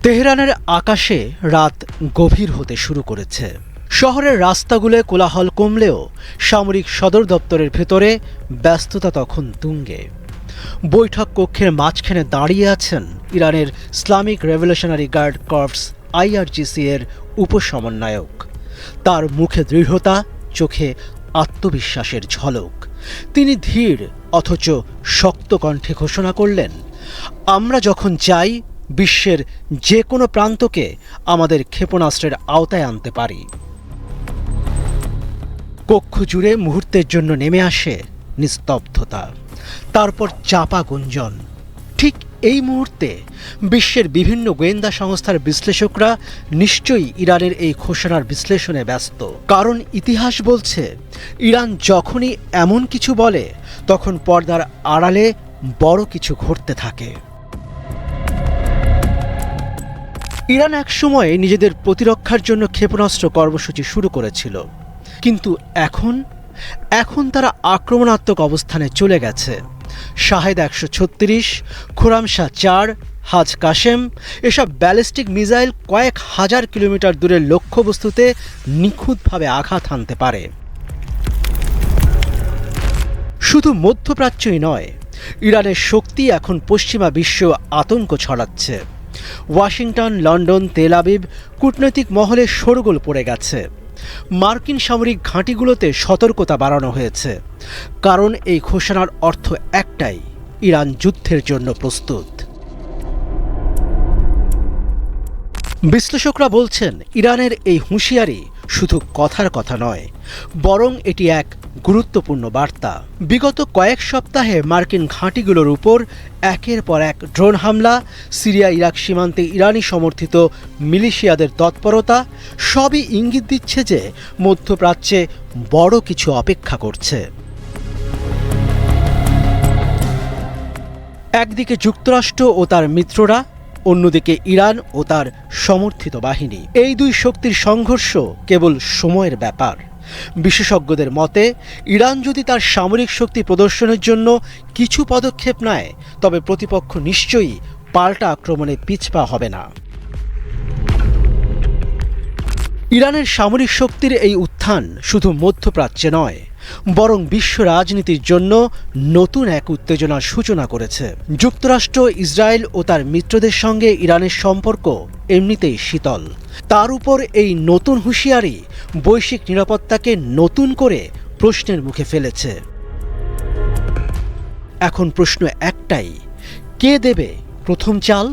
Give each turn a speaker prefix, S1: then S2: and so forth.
S1: তেহরানের আকাশে রাত গভীর হতে শুরু করেছে। শহরের রাস্তাগুলোয় কোলাহল কমলেও সামরিক সদর দপ্তরের ভেতরে ব্যস্ততা তখন তুঙ্গে। বৈঠক কক্ষের মাঝখানে দাঁড়িয়ে আছেন ইরানের Islamic revolutionary guard corps IRGC এর উপসমন্বয়ক। তার মুখে দৃঢ়তা, চোখে আত্মবিশ্বাসের ঝলক। তিনি ধীর অথচ শক্ত কণ্ঠে ঘোষণা করলেন, আমরা যখন চাই বিশ্বের যে কোনো প্রান্তকে আমাদের ক্ষেপণাস্ত্রের আওতায় আনতে পারি। কক্ষ জুড়ে মুহূর্তের জন্য নেমে আসে নিস্তব্ধতা, তারপর চাপা গুঞ্জন। ঠিক এই মুহূর্তে বিশ্বের বিভিন্ন গোয়েন্দা সংস্থার বিশ্লেষকরা নিশ্চয়ই ইরানের এই ঘোষণার বিশ্লেষণে ব্যস্ত। কারণ ইতিহাস বলছে, ইরান যখনই এমন কিছু বলে তখন পর্দার আড়ালে বড় কিছু ঘটতে থাকে। ইরান একসময় নিজেদের প্রতিরক্ষার জন্য ক্ষেপণাস্ত্র কর্মসূচি শুরু করেছিল, কিন্তু এখন তারা আক্রমণাত্মক অবস্থানে চলে গেছে। শাহেদ 136, খোরামশাহ 4, হাজ কাশেম এসব ব্যালিস্টিক মিসাইল কয়েক হাজার কিলোমিটার দূরের লক্ষ্যবস্তুতে নিখুঁতভাবে আঘাত হানতে পারে। শুধু মধ্যপ্রাচ্যই নয়, ইরানের শক্তি এখন পশ্চিমা বিশ্ব আতঙ্ক ছড়াচ্ছে। ওয়াশিংটন, লন্ডন, তেল আবিব কূটনৈতিক মহলে শোরগোল পড়ে গেছে। মার্কিন সামরিক ঘাঁটিগুলোতে সতর্কতা বাড়ানো হয়েছে, কারণ এই ঘোষণার অর্থ একটাই, ইরান যুদ্ধের জন্য প্রস্তুত। বিশ্লেষকরা বলছেন, ইরানের এই হুঁশিয়ারি শুধু কথার কথা নয়, বরং এটি এক গুরুত্বপূর্ণ বার্তা। বিগত কয়েক সপ্তাহে মার্কিন ঘাঁটিগুলোর উপর একের পর এক ড্রোন হামলা, সিরিয়া ইরাক সীমান্তে ইরানি সমর্থিত মিলিশিয়াদের তৎপরতা সবই ইঙ্গিত দিচ্ছে যে মধ্যপ্রাচ্যে বড় কিছু অপেক্ষা করছে। একদিকে যুক্তরাষ্ট্র ও তার মিত্ররা, অন্যদিকে ইরান ও তার সমর্থিত বাহিনী। এই দুই শক্তির সংঘর্ষ কেবল সময়ের ব্যাপার। বিশেষজ্ঞদের মতে, ইরান যদি তার সামরিক শক্তি প্রদর্শনের জন্য কিছু পদক্ষেপ নেয়, তবে প্রতিপক্ষ নিশ্চয়ই পাল্টা আক্রমণে পিছপা হবে না। ইরানের সামরিক শক্তির এই উত্থান শুধু মধ্যপ্রাচ্যে নয়, বরং বিশ্ব রাজনীতির জন্য নতুন এক উত্তেজনার সূচনা করেছে। যুক্তরাষ্ট্র, ইসরায়েল ও তার মিত্রদের সঙ্গে ইরানের সম্পর্ক এমনিতেই শীতল। তার উপর এই নতুন হুঁশিয়ারি বৈশ্বিক নিরাপত্তাকে নতুন করে প্রশ্নের মুখে ফেলেছে। এখন প্রশ্ন একটাই, কে দেবে প্রথম চাল?